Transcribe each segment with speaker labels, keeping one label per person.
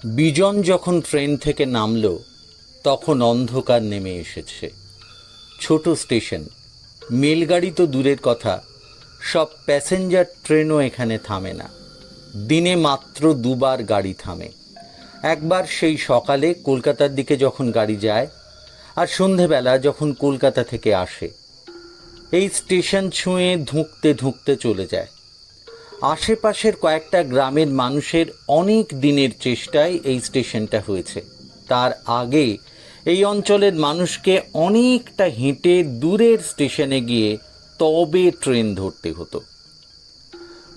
Speaker 1: বিজন যখন ট্রেন থেকে নামল তখন অন্ধকার নেমে এসেছে। ছোট স্টেশন, মেলগাড়ি তো দূরের কথা, সব প্যাসেঞ্জার ট্রেনও এখানে থামে না। দিনে মাত্র দুবার গাড়ি থামে। একবার সেই সকালে কলকাতার দিকে যখন গাড়ি যায়, আর সন্ধেবেলা যখন কলকাতা থেকে আসে। এই স্টেশন ছুঁয়ে ধুঁকতে ধুঁকতে চলে যায়। আশেপাশের কয়েকটা গ্রামের মানুষের অনেক দিনের চেষ্টায় এই স্টেশনটা হয়েছে। তার আগে এই অঞ্চলের মানুষকে অনেকটা হেঁটে দূরের স্টেশনে গিয়ে তবে ট্রেন ধরতে হতো।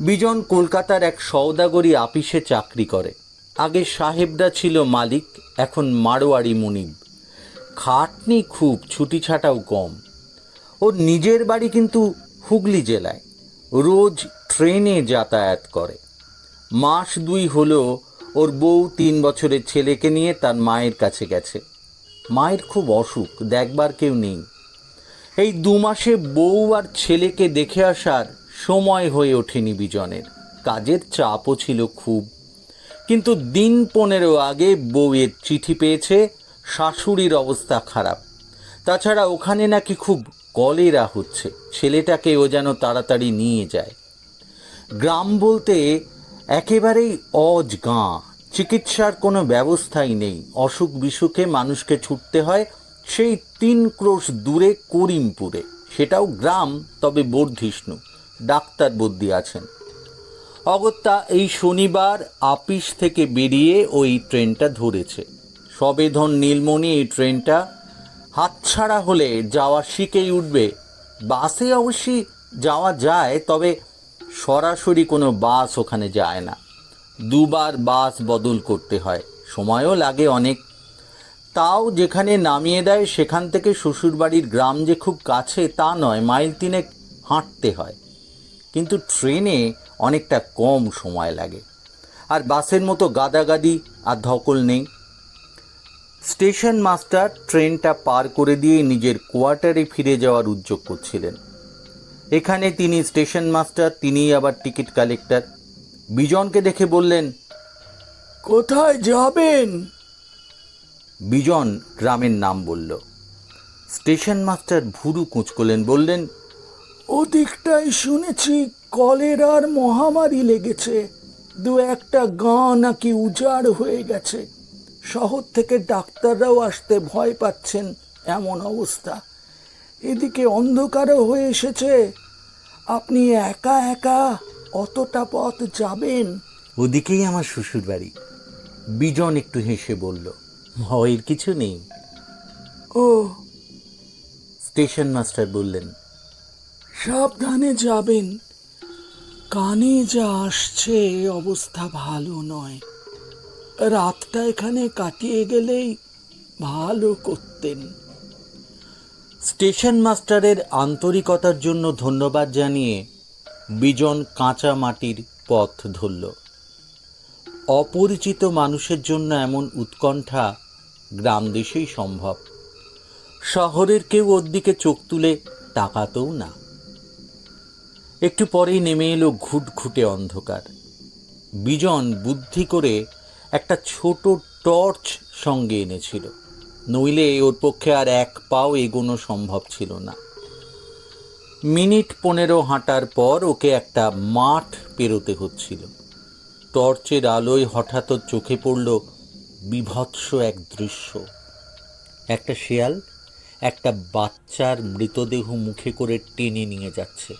Speaker 1: বিজন কলকাতার এক সওদাগরি আপিসে চাকরি করে। আগে সাহেবরা ছিল মালিক, এখন মারোয়ারি মুনিব। খাটনি খুব, ছুটি ছাটাও কম। ওর নিজের বাড়ি কিন্তু হুগলি জেলায়। রোজ ট্রেনে যাতায়াত করে। মাস দুই হলো ওর বউ 3 বছরের ছেলেকে নিয়ে তার মায়ের কাছে গেছে। মায়ের খুব অসুখ, দেখবার কেউ নেই। এই 2 মাসে বউ আর ছেলেকে দেখে আসার সময় হয়ে ওঠেনি বিজনের। কাজের চাপও ছিল খুব। কিন্তু দিন 15 আগে বউয়ের চিঠি পেয়েছে, শাশুড়ির অবস্থা খারাপ। তাছাড়া ওখানে নাকি খুব কলেরা হচ্ছে। ছেলেটাকে ও যেন তাড়াতাড়ি নিয়ে যায়। গ্রাম বলতে একেবারেই অজ গাঁ, চিকিৎসার কোনো ব্যবস্থাই নেই। অসুখ বিসুখে মানুষকে ছুটতে হয় সেই 3 ক্রোশ দূরে করিমপুরে। সেটাও গ্রাম, তবে বর্ধিষ্ণু। ডাক্তার বদ্যি আছেন। অগত্যা এই শনিবার আপিস থেকে বেরিয়ে ওই ট্রেনটা ধরেছে। সবেধন নীলমণি এই ট্রেনটা হাতছাড়া হলে যাওয়া শিখেই উঠবে। বাসে অবশ্যই যাওয়া যায়, তবে সরাসরি কোনো বাস ওখানে যায় না। 2 বার বাস বদল করতে হয়, সময়ও লাগে অনেক। তাও যেখানে নামিয়ে দেয় সেখান থেকে শ্বশুরবাড়ির গ্রাম যে খুব কাছে তা নয়, মাইল 3 হাঁটতে হয়। কিন্তু ট্রেনে অনেকটা কম সময় লাগে। আর বাসের মতো গাদাগাদি আর ধকল নেই। স্টেশন মাস্টার ট্রেনটা পার করে দিয়ে নিজের কোয়ার্টারে ফিরে যাওয়ার উদ্যোগ করছিলেন। এখানে তিনি স্টেশন মাস্টার, তিনিই আবার টিকিট কালেক্টর। বিজনকে দেখে বললেন,
Speaker 2: কোথায় যাবেন?
Speaker 1: বিজন গ্রামের নাম বলল। স্টেশন মাস্টার ভুরু কুঁচকলেন, বললেন,
Speaker 2: ওদিকটাই শুনেছি কলেরার মহামারী লেগেছে। 2-1টা গাঁ নাকি উজাড় হয়ে গেছে। শহর থেকে ডাক্তাররাও আসতে ভয় পাচ্ছেন, এমন অবস্থা। এদিকে অন্ধকারও হয়ে এসেছে। আপনি একা একা অতটা পথ যাবেন?
Speaker 1: ওদিকেই আমার শ্বশুর বাড়ি। বিজন একটু হেসে বলল, ভয়ের কিছু নেই।
Speaker 2: ও,
Speaker 1: স্টেশন মাস্টার বললেন,
Speaker 2: সাবধানে যাবেন। কানে যা আসছে অবস্থা ভালো নয়। রাতটা এখানে কাটিয়ে গেলেই ভালো করতেন।
Speaker 1: স্টেশন মাস্টারের আন্তরিকতার জন্য ধন্যবাদ জানিয়ে বিজন কাঁচা মাটির পথ ধরল। অপরিচিত মানুষের জন্য এমন উৎকণ্ঠা গ্রাম দেশেই সম্ভব। শহরের কেউ ওর দিকে চোখ তুলে তাকাতেও না। একটু পরেই নেমে এলো ঘুটঘুটে অন্ধকার। বিজন বুদ্ধি করে একটা ছোট টর্চ সঙ্গে এনেছিল, নইলে ওর পক্ষে আর 1 পাও এগোনো সম্ভব ছিল না। মিনিট 15 হাঁটার পর ওকে একটা মাঠ পেরোতে হচ্ছিল। টর্চের আলোয় হঠাৎ চোখে পড়ল বিভৎস এক দৃশ্য। একটা শেয়াল একটা বাচ্চার মৃতদেহ মুখে করে টেনে নিয়ে যাচ্ছে।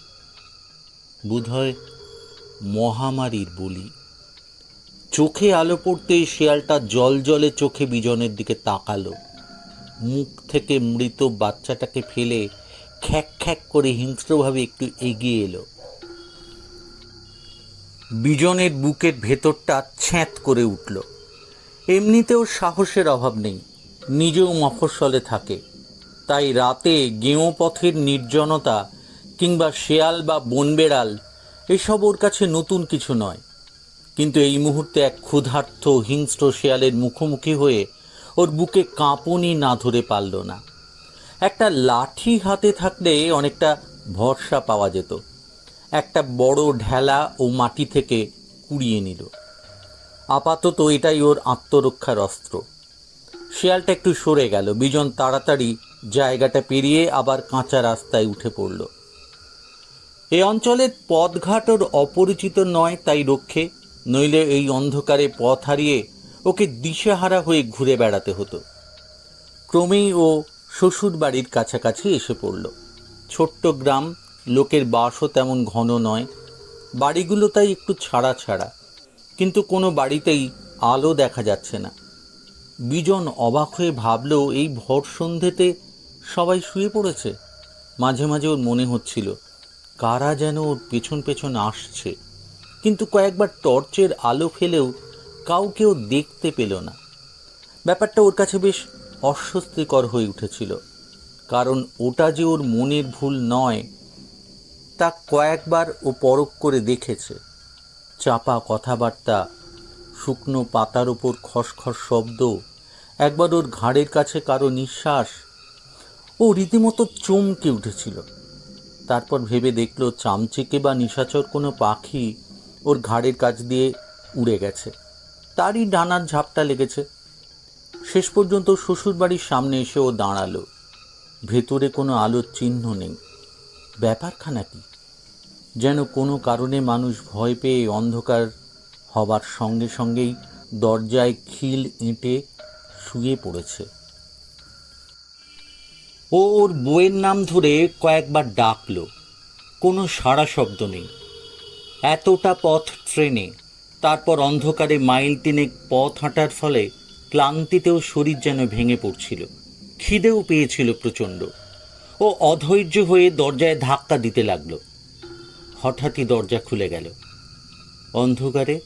Speaker 1: বোধহয় মহামারীর বলি। চোখে আলো পড়তেই শেয়ালটা জলজলে চোখে বিজনের দিকে তাকালো। মুখ থেকে মৃত বাচ্চাটাকে ফেলে খ্যাক খ্যাক করে হিংস্রভাবে একটু এগিয়ে এলো। বিজনের বুকের ভেতরটা ছ্যাঁত করে উঠল। এমনিতেও সাহসের অভাব নেই, নিজেও মফস্বলে থাকে। তাই রাতে গেঁয়ো পথের নির্জনতা কিংবা শেয়াল বা বনবেড়াল এসব ওর কাছে নতুন কিছু নয়। কিন্তু এই মুহূর্তে এক ক্ষুধার্ত হিংস্র শেয়ালের মুখোমুখি হয়ে ওর বুকে কাঁপুনি না ধরে পারল না। একটা লাঠি হাতে থাকলে অনেকটা ভরসা পাওয়া যেত। একটা বড় ঢেলা ও মাটি থেকে কুড়িয়ে নিল। আপাতত এটাই ওর আত্মরক্ষার অস্ত্র। শিয়ালটা একটু সরে গেল। বিজন তাড়াতাড়ি জায়গাটা পেরিয়ে আবার কাঁচা রাস্তায় উঠে পড়ল। এ অঞ্চলের পথঘাট ওর অপরিচিত নয়, তাই রক্ষে, নইলে এই অন্ধকারে পথ হারিয়ে ওকে দিশেহারা হয়ে ঘুরে বেড়াতে হতো। ক্রমেই ও শ্বশুর বাড়ির কাছাকাছি এসে পড়ল। ছোট্ট গ্রাম, লোকের বাসও তেমন ঘন নয়, বাড়িগুলো তাই একটু ছাড়া ছাড়া, কিন্তু কোনো বাড়িতেই আলো দেখা যাচ্ছে না। বিজন অবাক হয়ে ভাবল, এই ভোর সন্ধ্যেতে সবাই শুয়ে পড়েছে। মাঝে মাঝে ওর মনে হচ্ছিল কারা যেন ওর পেছন পেছন আসছে, কিন্তু কয়েকবার টর্চের আলো ফেলেও কাউকেও দেখতে পেল না। ব্যাপারটা ওর কাছে বেশ অস্বস্তিকর হয়ে উঠেছিল, কারণ ওটা যে ওর মনের ভুল নয় তা কয়েকবার ও পরখ করে দেখেছে। চাপা কথাবার্তা, শুকনো পাতার ওপর খসখস শব্দ, একবার ওর ঘাড়ের কাছে কারো নিঃশ্বাস। ও রীতিমতো চমকে উঠেছিল। তারপর ভেবে দেখল চামচিকে বা নিশাচর কোনো পাখি ওর ঘাড়ের কাছ দিয়ে উড়ে গেছে, তারই ডানার ঝাপটা লেগেছে। শেষ পর্যন্ত শ্বশুরবাড়ির সামনে এসে ও দাঁড়ালো। ভেতরে কোনো আলোর চিহ্ন নেই। ব্যাপারখানা কি? যেন কোনো কারণে মানুষ ভয় পেয়ে অন্ধকার হবার সঙ্গে সঙ্গেই দরজায় খিল এঁটে শুয়ে পড়েছে। ও ওর বউয়ের নাম ধরে কয়েকবার ডাকলো, কোনো সাড়া শব্দ নেই। এতটা পথ ট্রেনে, তারপর অন্ধকারে মাইল তিনেক পথ হাঁটার ফলে ক্লান্তিতেও শরীর যেন ভেঙে পড়ছিল। খিদেও পেয়েছিল প্রচণ্ড। ও অধৈর্য হয়ে দরজায় ধাক্কা দিতে লাগলো। হঠাৎই দরজা খুলে গেল। অন্ধকারে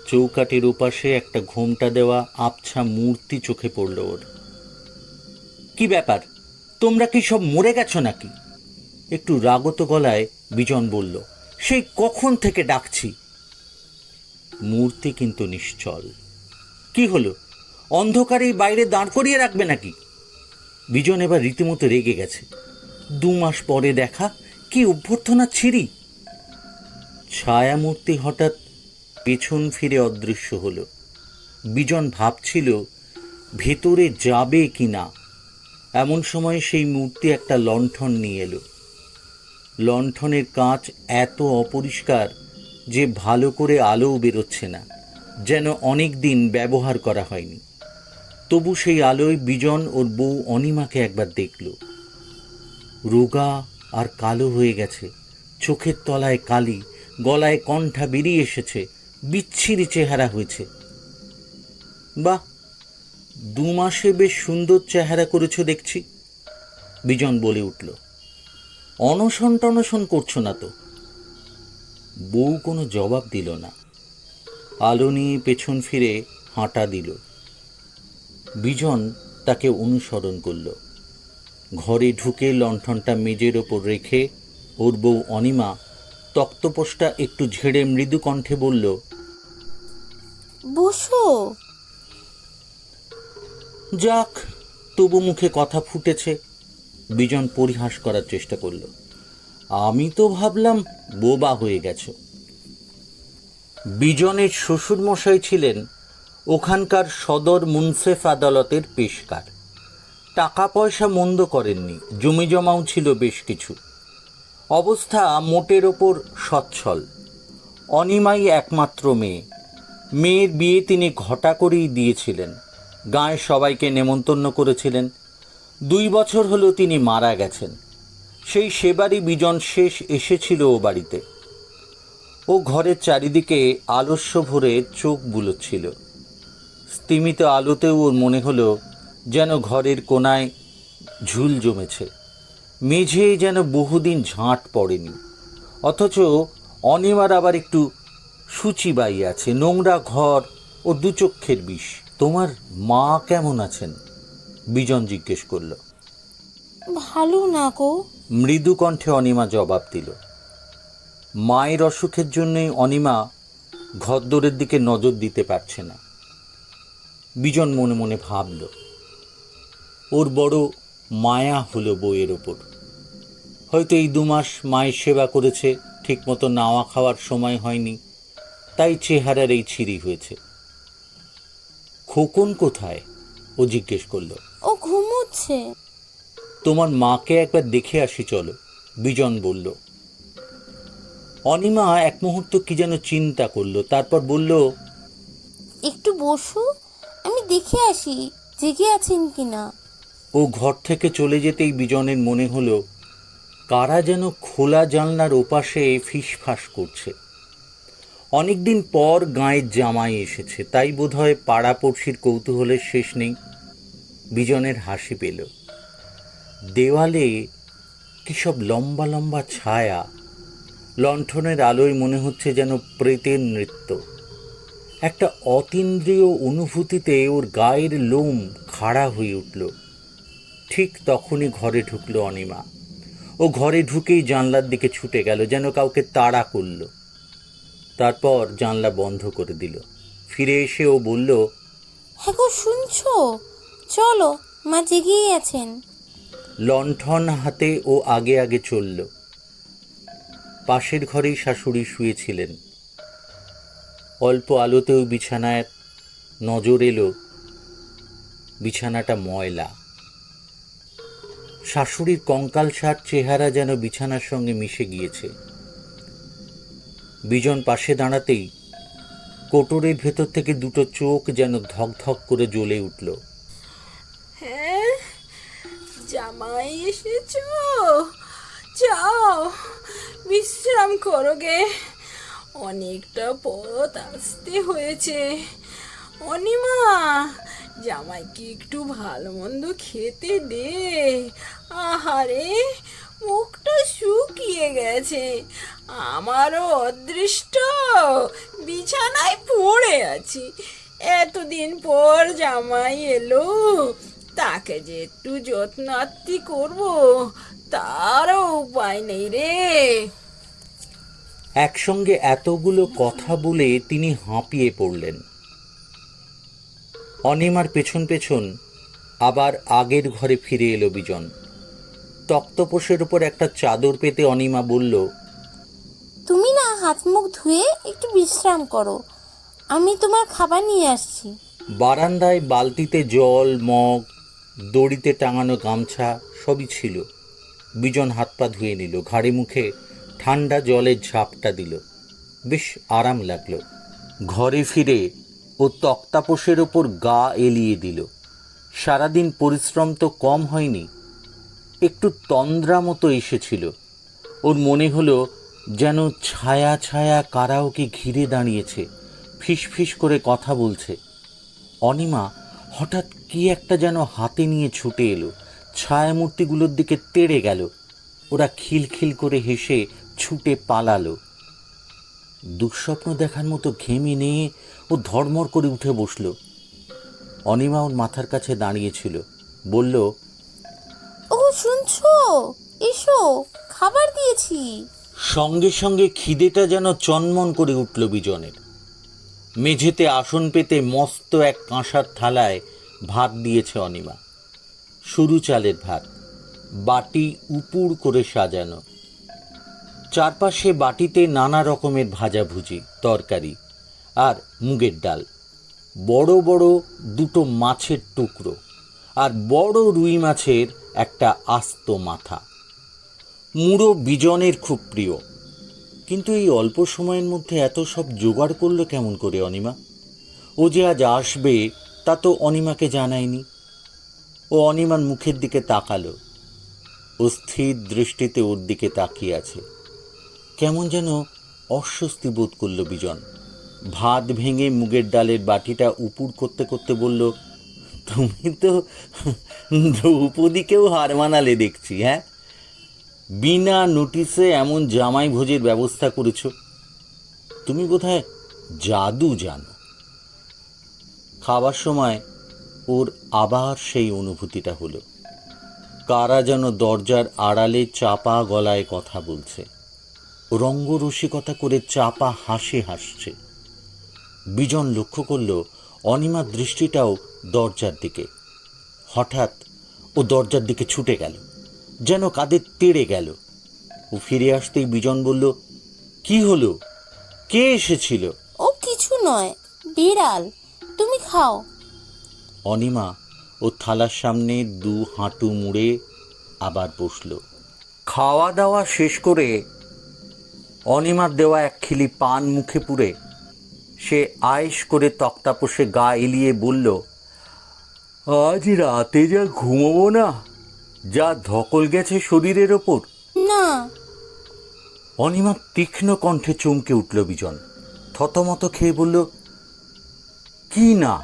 Speaker 1: চৌকাঠের ওপাশে একটা ঘোমটা দেওয়া আবছা মূর্তি চোখে পড়ল ওর। কি ব্যাপার, তোমরা কি সব মরে গেছো নাকি? একটু রাগত গলায় বিজন বলল। সেই কখন থেকে ডাকছি। মূর্তি কিন্তু নিশ্চল। কি হলো, অন্ধকারেই বাইরে দাঁড় করিয়ে রাখবে নাকি? বিজন এবার রীতিমতো রেগে গেছে। 2 মাস পরে দেখা, কি অভ্যর্থনা ছিরি। ছায়ামূর্তি হঠাৎ পেছন ফিরে অদৃশ্য হলো। বিজন ভাবছিল ভেতরে যাবে কি না। এমন সময় সেই মূর্তি একটা লণ্ঠন নিয়ে এলো। লণ্ঠনের কাঁচ এত অপরিষ্কার যে ভালো করে আলোও বেরোচ্ছে না, যেন অনেক দিন ব্যবহার করা হয়নি। তবু সেই আলোয় বিজন ওর বউ অনিমাকে একবার দেখল। রোগা আর কালো হয়ে গেছে, চোখের তলায় কালি, গলায় কণ্ঠা বেরিয়ে এসেছে, বিচ্ছিরি চেহারা হয়েছে। বাহ, 2 মাসে বেশ সুন্দর চেহারা করেছ দেখছি, বিজন বলে উঠল। অনশন টনশন করছো না তো? বউ কোনো জবাব দিল না। আলো নিয়ে পেছন ফিরে হাঁটা দিল। বিজন তাকে অনুসরণ করল। ঘরে ঢুকে লণ্ঠনটা মেজের ওপর রেখে ওর বউ অনিমা তক্তপোষটা একটু ঝেড়ে মৃদু কণ্ঠে বলল,
Speaker 3: বসো।
Speaker 1: যাক, তবু মুখে কথা ফুটেছে। বিজন পরিহাস করার চেষ্টা করল। আমি তো ভাবলাম বোবা হয়ে গেছো। বিজনের শ্বশুরমশাই ছিলেন ওখানকার সদর মুন্সেফ আদালতের পেশকার। টাকা পয়সা মন্দ করেননি, জমি জমাও ছিল বেশ কিছু। অবস্থা মোটের ওপর সচ্ছল। অনিমাই একমাত্র মেয়ে। মেয়ের বিয়ে তিনি ঘটা করেই দিয়েছিলেন। গাঁয়ের সবাইকে নেমন্তন্ন করেছিলেন। 2 বছর হলো তিনি মারা গেছেন। সেই সেবারই বিজন শেষ এসেছিল ও বাড়িতে। ও ঘরের চারিদিকে আলস্য ভরে চোখ বুলোচ্ছিল। স্তিমিত আলোতেও ওর মনে হলো যেন ঘরের কোনায় ঝুল জমেছে। মেঝে যেন বহুদিন ঝাঁট পড়েনি। অথচ অনিমার আবার একটু সূচিবাই আছে। নোংরা ঘর ও 2 চক্ষের বিষ। তোমার মা কেমন আছেন? বিজন জিজ্ঞেস করল।
Speaker 3: ভালো না গো।
Speaker 1: মৃদু কণ্ঠে অনিমা জবাব দিল। মায়ের অসুখের জন্যই অনিমা ঘরদোরের দিকে নজর দিতে পারছে না। বিজন মনে মনে ভাবল, ওর বড় মায়া হলো বউয়ের ওপর। হয়তো এই 2 মাস মায়ের সেবা করেছে, ঠিকমতো নাওয়া খাওয়ার সময় হয়নি, তাই চেহারার এই ছিরি হয়েছে। খোকন কোথায়? ও জিজ্ঞেস করলো।
Speaker 3: ও ঘুমোচ্ছে।
Speaker 1: তোমার মাকে একবার দেখে আসি চলো, বিজন বলল। অনিমা এক মুহূর্ত কি যেন চিন্তা করলো, তারপর বলল,
Speaker 3: একটু বসো, আমি দেখে আসি জেগে আছেন কিনা।
Speaker 1: ও ঘর থেকে চলে যেতেই বিজনের মনে হলো কারা যেন খোলা জানলার ওপাশে ফিসফাস করছে। অনেকদিন পর গাঁয়ের জামাই এসেছে, তাই বোধহয় পাড়াপড়শির কৌতূহলের শেষ নেই। বিজনের হাসি পেল। দেওয়ালে কি সব লম্বা লম্বা ছায়া, লণ্ঠনের আলোয় মনে হচ্ছে যেন প্রেতের নৃত্য। একটা অতীন্দ্রিয় অনুভূতিতে ওর গায়ের লোম খাড়া হয়ে উঠল। ঠিক তখনই ঘরে ঢুকলো অনিমা। ও ঘরে ঢুকেই জানলার দিকে ছুটে গেল, যেন কাউকে তাড়া করল। তারপর জানলা বন্ধ করে দিল। ফিরে এসে ও বলল,
Speaker 3: হ্যাঁ গো, শুনছো? চলো, মা জেগেই আছেন।
Speaker 1: লণ্ঠন হাতে ও আগে আগে চলল। পাশের ঘরেই শাশুড়ি শুয়েছিলেন। অল্প আলোতেও বিছানায় নজর এলো, বিছানাটা ময়লা। শাশুড়ির কঙ্কালসার চেহারা যেন বিছানার সঙ্গে মিশে গিয়েছে। বিজন পাশে দাঁড়াতেই কোটরের ভেতর থেকে দুটো চোখ যেন ধকধক করে জ্বলে উঠল।
Speaker 4: হ্যাঁ, জামাই এসেছো? যাও, বিশ্রাম করো গে। অনেকটা পথ আসতে হয়েছে। অনিমা, জামাইকে একটু ভালো মন্দ খেতে দে। আহারে, মুখটা শুকিয়ে গেছে। আমারও অদৃষ্ট, বিছানায় পড়ে আছি। এতদিন পর জামাই এলো, তাকে যে একটু যত্নার্থী করবো, তারও উপায় নেই রে।
Speaker 1: একসঙ্গে এতগুলো কথা বলে তিনি হাঁপিয়ে পড়লেন। অনিমার পেছন পেছন আবার আগের ঘরে ফিরে এলো বিজন। তক্তপোষের উপর একটা চাদর পেতে অনিমা বলল,
Speaker 3: তুমি না হাত মুখ ধুয়ে একটু বিশ্রাম করো, আমি তোমার খাবার নিয়ে আসছি।
Speaker 1: বারান্দায় বালতিতে জল, মগ, দড়িতে টাঙানো গামছা সবই ছিল। বিজন হাত পা ধুয়ে নিল, ঘাড়ে মুখে ঠান্ডা জলের ঝাপটা দিল। বেশ আরাম লাগলো। ঘরে ফিরে ও তক্তাপোষের ওপর গা এলিয়ে দিল। সারাদিন পরিশ্রম তো কম হয়নি, একটু তন্দ্রা মতো এসেছিল। ওর মনে হলো যেন ছায়া ছায়া কারা ওকে ঘিরে দাঁড়িয়েছে, ফিসফিস করে কথা বলছে। অনিমা হঠাৎ কি একটা যেন হাতে নিয়ে ছুটে এলো, ছায়ামূর্তিগুলোর দিকে তেড়ে গেল। ওরা খিলখিল করে হেসে ছুটে পালালো। দুঃস্বপ্ন দেখার মতো ঘেমে নিয়ে ও ধর্মর করে উঠে বসল। অনিমা ওর মাথার কাছে দাঁড়িয়েছিল, বলল,
Speaker 3: ও শুনছো? এসো, খাবার দিয়েছি।
Speaker 1: সঙ্গে সঙ্গে খিদেটা যেন চনমন করে উঠল বিজনের। মেঝেতে আসন পেতে মস্ত এক কাঁসার থালায় ভাত দিয়েছে অনিমা। সরু চালের ভাত, বাটি উপুর করে সাজানো। চারপাশে বাটিতে নানা রকমের ভাজাভুজি, তরকারি আর মুগের ডাল। বড় বড় দুটো মাছের টুকরো আর বড় রুই মাছের একটা আস্ত মাথা। মুড়ো বিজনের খুব প্রিয়, কিন্তু এই অল্প সময়ের মধ্যে এত সব জোগাড় করলো কেমন করে অনিমা? ও যে আজ আসবে তা তো অনিমাকে জানায়নি। ও অনিমার মুখের দিকে তাকালো। ও স্থির দৃষ্টিতে ওর দিকে তাকিয়ে আছে। কেমন যেন অস্বস্তি বোধ করলো বিজন। ভাত ভেঙে মুগের ডালের বাটিটা উপুর করতে করতে বলল, তুমি তো দ্রৌপদীকেও হার মানালে দেখছি। হ্যাঁ, বিনা নোটিসে এমন জামাই ভোজের ব্যবস্থা করেছ। তুমি বোধহয় জাদু জানো। খাবার সময় ওর আবার সেই অনুভূতিটা হলো, কারা যেন দরজার আড়ালে চাপা গলায় কথা বলছে, রঙ্গরসিকতা করে চাপা হাসি হাসছে। বিজন লক্ষ্য করল অনিমার দৃষ্টিটাও দরজার দিকে। হঠাৎ ও দরজার দিকে ছুটে গেল, যেন কাদের তেড়ে গেল। ও ফিরে আসতেই বিজন বলল, কি হলো? কে এসেছিল?
Speaker 3: ও কিছু নয়, বিড়াল। তুমি খাও।
Speaker 1: অনিমা ও থালার সামনে দু হাঁটু মুড়ে আবার বসল। খাওয়া দাওয়া শেষ করে অনিমার দেওয়া এক খিলি পান মুখে পুরে সে আয়েশ করে তক্তাপোষে গা এলিয়ে বলল, আজ রাতে যা ঘুমোবো না, যা ধকল গেছে শরীরের ওপর।
Speaker 3: না।
Speaker 1: অনিমার তীক্ষ্ণ কণ্ঠে চমকে উঠল বিজন। থতমত খেয়ে বলল, কি না?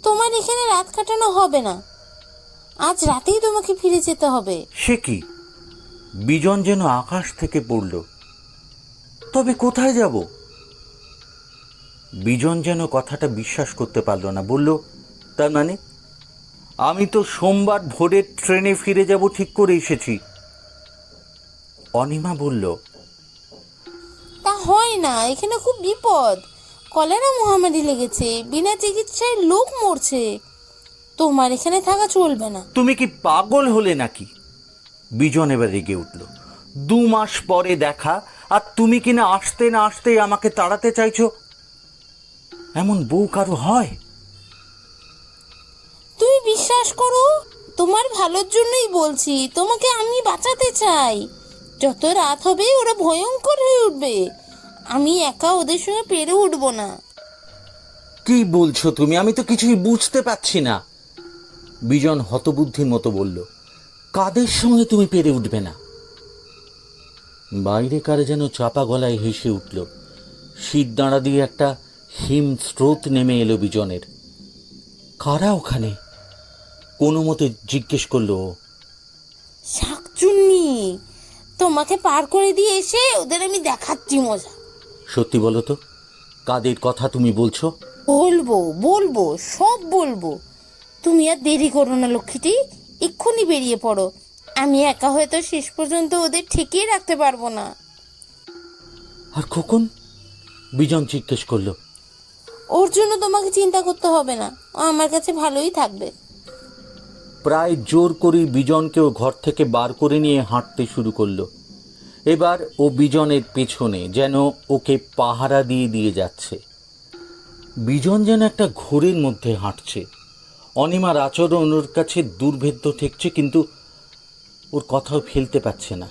Speaker 3: তোমার এখানে রাত কাটানো হবে না, আজ রাতেই তোমাকে ফিরে যেতে হবে।
Speaker 1: সে কি? বিজন যেন আকাশ থেকে পড়ল। তবে কোথায় যাব? বিজন যেন কথাটা বিশ্বাস করতে পারল না। বলল, তার মানে? আমি তো সোমবার ভোরের ট্রেনে ফিরে যাব ঠিক করে এসেছি। অনিমা বলল,
Speaker 3: তা হয় না, এখানে খুব বিপদ। কলেরা মহামারী লেগেছে, বিনা চিকিৎসায় লোক মরছে। তোমার এখানে থাকা চলবে না।
Speaker 1: তুমি কি পাগল হলে নাকি? বিজন এবার রেগে উঠল। 2 মাস পরে দেখা, আর তুমি কিনা আসতে না আসতে আমাকে তাড়াতে চাইছো? এমন বউ কারো হয়?
Speaker 3: তুমি বিশ্বাস করো, তোমার ভালোর জন্যই বলছি। তোমাকে আমি বাঁচাতে চাই। যত রাত হবে ওরা ভয়ঙ্কর হয়ে উঠবে। আমি একা ওদের সঙ্গে পেরে উঠবো না।
Speaker 1: কি বলছো তুমি? আমি তো কিছুই বুঝতে পারছি না। বিজন হতবুদ্ধির মতো বলল, কাদের সঙ্গে তুমি পেরে উঠবে না? বাইরে কারে যেন চাপা গলায় হেসে উঠল। শীত দাঁড়া দিয়ে একটা হিম স্রোত নেমে এলো বিজনের। কারা ওখানে? কোনো মতে জিজ্ঞেস করলো ও।
Speaker 3: শাকচুন্নি, তোমাকে পার করে দিয়ে এসে ওদের আমি দেখাচ্ছি মজা।
Speaker 1: সত্যি বলো তো, কাদের কথা তুমি বলছো?
Speaker 3: বলবো বলবো, সব বলবো। তুমি আর দেরি করো না লক্ষ্মীটি, এক্ষুনি বেরিয়ে পড়ো। আমি একা হয়তো শেষ পর্যন্ত ওদের ঠেকিয়ে রাখতে পারবো না।
Speaker 1: আর খোকন? বিজন জিজ্ঞেস করলো।
Speaker 3: ওর জন্য তোমাকে চিন্তা করতে হবে না, ও আমার কাছে ভালোই থাকবে।
Speaker 1: প্রায় জোর করে বিজনকেও ঘর থেকে বার করে নিয়ে হাঁটতে শুরু করলো। এবার ও বিজনের পেছনে, যেন ওকে পাহারা দিয়ে দিয়ে যাচ্ছে। বিজন যেন একটা ঘোরের মধ্যে হাঁটছে। অনিমার আচরণ ওর কাছে দুর্ভেদ্য ঠেকছে, কিন্তু ওর কথাও ফেলতে পারছে না।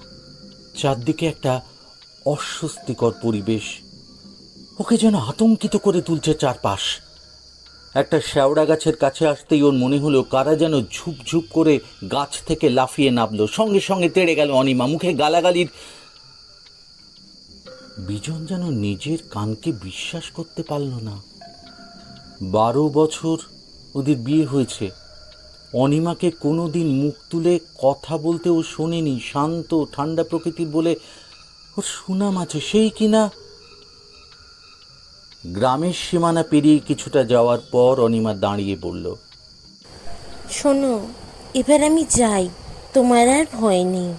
Speaker 1: চারদিকে একটা অস্বস্তিকর পরিবেশ, ওকে যেন আতঙ্কিত করে তুলছে চারপাশ। একটা শেওড়া গাছের কাছে আসতেই ওর মনে হলো কারা যেন ঝুপঝুপ করে গাছ থেকে লাফিয়ে নামলো। সঙ্গে সঙ্গে তেড়ে গেল অনিমা, মুখে গালাগালির। বিজন যেন নিজের কানকে বিশ্বাস করতে পারল না। 12 বছর ওদের বিয়ে হয়েছে। অনিমাকে কোনোদিন মুখ তুলে কথা বলতে ও শোনেনি। শান্ত ঠান্ডা প্রকৃতির বলে ওর সুনাম আছে, সেই কিনা। গ্রামের সীমানা পেরিয়ে কিছুটা যাওয়ার পর অনিমা দাঁড়িয়ে বলল,
Speaker 3: শোনো, এবার আমি যাই, তোমার আর ভয় নেই।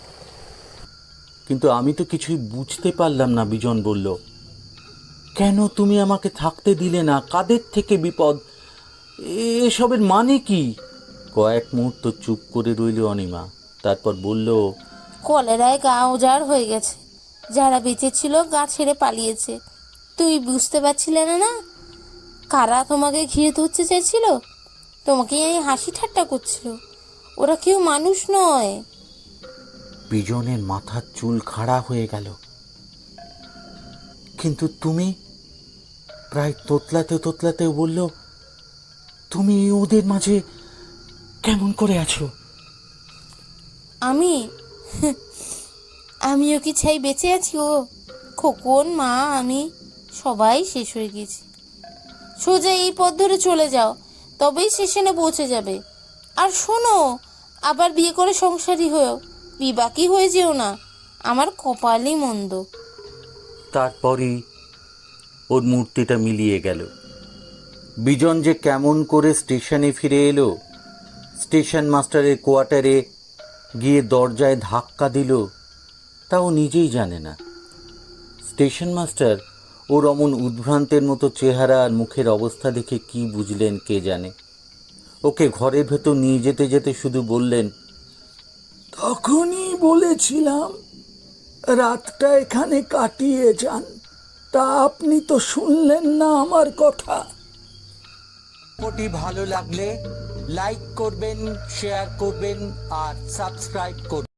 Speaker 1: কিন্তু আমি তো কিছুই বুঝতে পারলাম না। বিজন বলল, কেন তুমি আমাকে থাকতে দিলে না? কাদের থেকে বিপদ? এসবের মানে কি? কয়েক মুহূর্ত চুপ করে রইল অনিমা, তারপর বলল,
Speaker 3: কলেরায় গা উজাড় হয়ে গেছে। যারা বেঁচে ছিল গা ছেড়ে পালিয়েছে। তুই বুঝতে পারছিলে না? না, কারা তোমাকে ঘিরে ধরতে চাইছিল? তোমাকে এই হাসি ঠাট্টা করছিল। ওরা কেউ মানুষ নয়।
Speaker 1: বিজনের মাথার চুল খাড়া হয়ে গেল। কিন্তু তুমি? প্রায় তোতলাতে তোতলাতে বলল, তুমি ওদের মাঝে কেমন করে আছো?
Speaker 3: আমিও কি চাই বেঁচে আছি? ও খোকন, মা, আমি সবাই শেষ হয়ে গেছি। সোজা এই পথ ধরে চলে যাও, তবেই স্টেশনে পৌঁছে যাবে। আর শোনো, আবার বিয়ে করে সংসারী হয়েও বিবাকি হয়ে যেও না। আমার কপালই মন্দ।
Speaker 1: তারপরই ওর মূর্তিটা মিলিয়ে গেল। বিজন যে কেমন করে স্টেশনে ফিরে এলো, স্টেশন মাস্টারের কোয়ার্টারে গিয়ে দরজায় ধাক্কা দিল, তাও নিজেই জানে না। স্টেশন মাস্টার ওর অমন উদ্ভ্রান্তের মতো চেহারা আর মুখের অবস্থা দেখে কি বুঝলেন কে জানে। ওকে ঘরের ভেতর নিয়ে যেতে যেতে শুধু বললেন,
Speaker 2: তখনই বলেছিলাম রাতটা এখানে কাটিয়ে যান, তা আপনি তো শুনলেন না আমার কথা।
Speaker 1: ভিডিওটি ভালো লাগলে লাইক করবেন, শেয়ার করবেন আর সাবস্ক্রাইব করবেন।